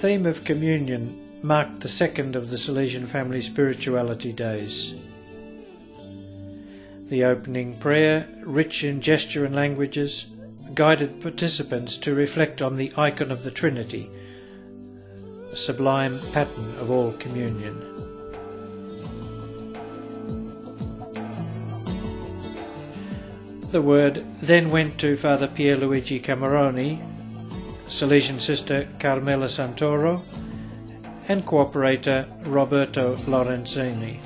theme of communion marked the second of the Salesian Family Spirituality Days. The opening prayer, rich in gesture and languages, guided participants to reflect on the icon of the Trinity, a sublime pattern of all communion. The word then went to Father Pierluigi Cameroni, Salesian Sister Carmela Santoro, and cooperator Roberto Lorenzini,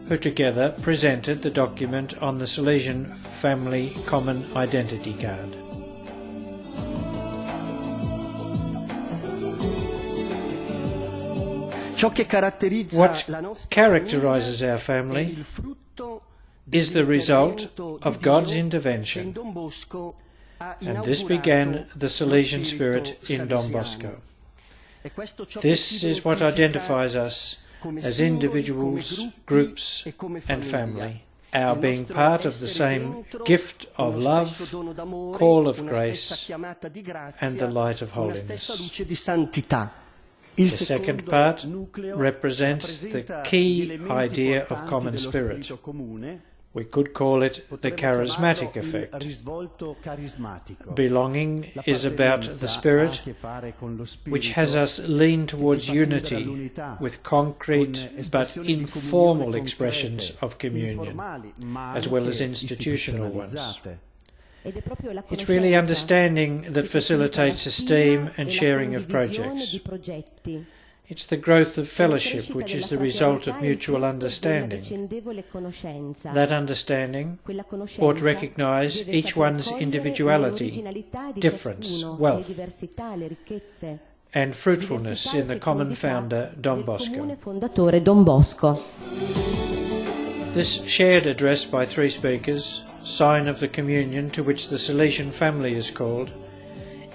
who together presented the document on the Salesian Family Common Identity Card. What characterizes our family is the result of God's intervention, and this began the Salesian spirit in Don Bosco. This is what identifies us as individuals, groups and family, our being part of the same gift of love, call of grace and the light of holiness. The second part represents the key idea of common spirit. We could call it the charismatic effect. Belonging is about the spirit, which has us lean towards unity with concrete but informal expressions of communion, as well as institutional ones. It's really understanding that facilitates esteem and sharing of projects. It's the growth of fellowship which is the result of mutual understanding. That understanding ought to recognise each one's individuality, difference, wealth, and fruitfulness in the common founder, Don Bosco. This shared address by three speakers, sign of the communion to which the Salesian family is called,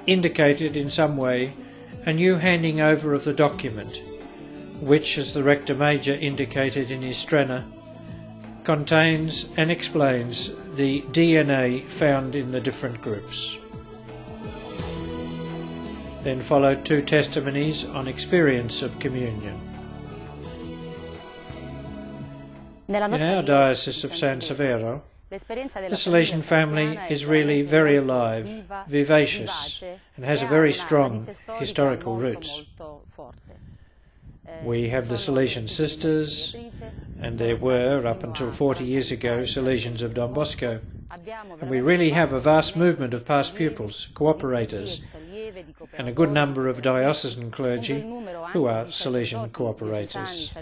indicated in some way a new handing over of the document, which, as the Rector Major indicated in his strenna, contains and explains the DNA found in the different groups. Then followed two testimonies on experience of communion. In our Diocese of San Severo, the Salesian family is really very alive, vivacious, and has a very strong historical roots. We have the Salesian sisters, and there were, up until 40 years ago, Salesians of Don Bosco. And we really have a vast movement of past pupils, cooperators, and a good number of diocesan clergy who are Salesian cooperators.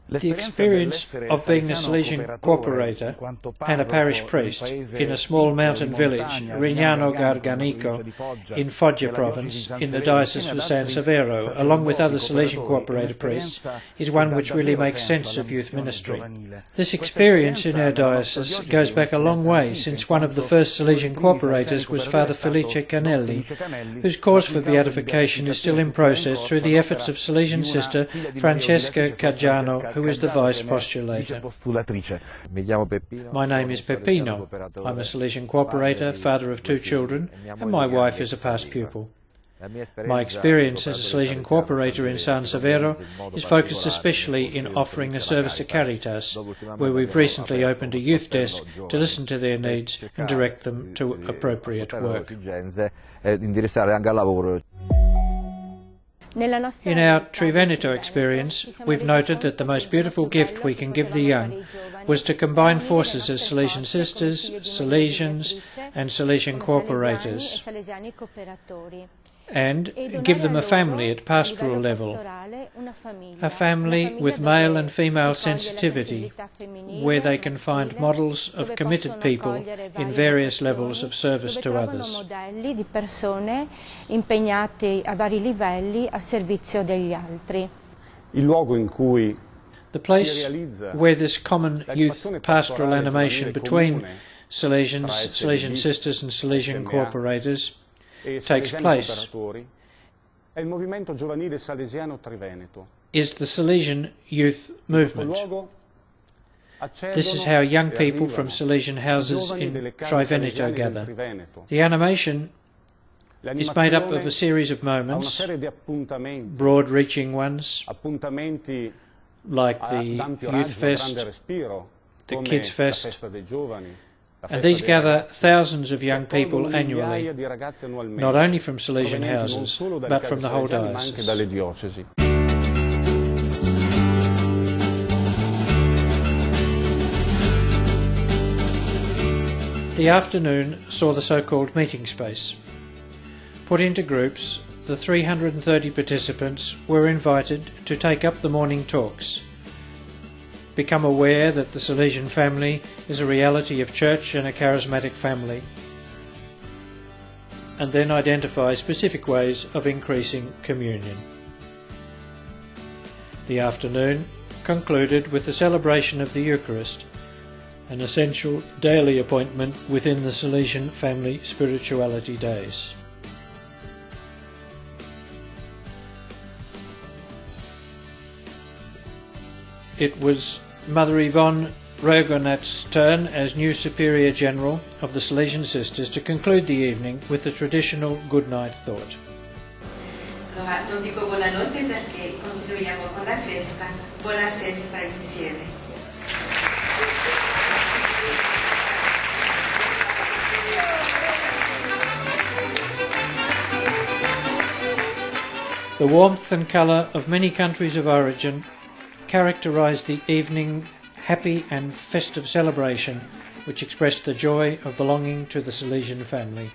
The experience of being a Salesian cooperator and a parish priest in a small mountain village, Rignano Garganico, in Foggia province, in the Diocese of San Severo, along with other Salesian cooperator priests, is one which really makes sense of youth ministry. This experience in our diocese goes back a long way, since one of the first Salesian cooperators was Father Felice Canelli, whose cause for beatification is still in process through the efforts of Salesian sister Francesca Caggiano, who is the vice postulator. My name is Peppino. I'm a Salesian cooperator, father of two children, and my wife is a past pupil. My experience as a Salesian cooperator in San Severo is focused especially in offering a service to Caritas, where we've recently opened a youth desk to listen to their needs and direct them to appropriate work. In our Triveneto experience, we've noted that the most beautiful gift we can give the young was to combine forces as Salesian sisters, Salesians and Salesian cooperators, and give them a family at pastoral level, a family with male and female sensitivity, where they can find models of committed people in various levels of service to others. The place where this common youth pastoral animation between Salesian sisters and Salesian cooperators takes place is the Salesian youth movement. This is how young people from Salesian houses in Triveneto gather. The animation is made up of a series of moments, broad-reaching ones, like the Youth Fest, the Kids Fest, and these gather thousands of young people annually, not only from Salesian houses, but from the whole diocese. The afternoon saw the so-called meeting space. Put into groups, the 330 participants were invited to take up the morning talks, become aware that the Salesian family is a reality of church and a charismatic family, and then identify specific ways of increasing communion. The afternoon concluded with the celebration of the Eucharist, an essential daily appointment within the Salesian family spirituality days. It was Mother Yvonne Rogonat's turn as new Superior General of the Salesian Sisters to conclude the evening with the traditional good night thought. Allora, non dico buonanotte perché continuiamo con la festa. Buona festa insieme. The warmth and colour of many countries of origin characterised the evening happy and festive celebration which expressed the joy of belonging to the Salesian family.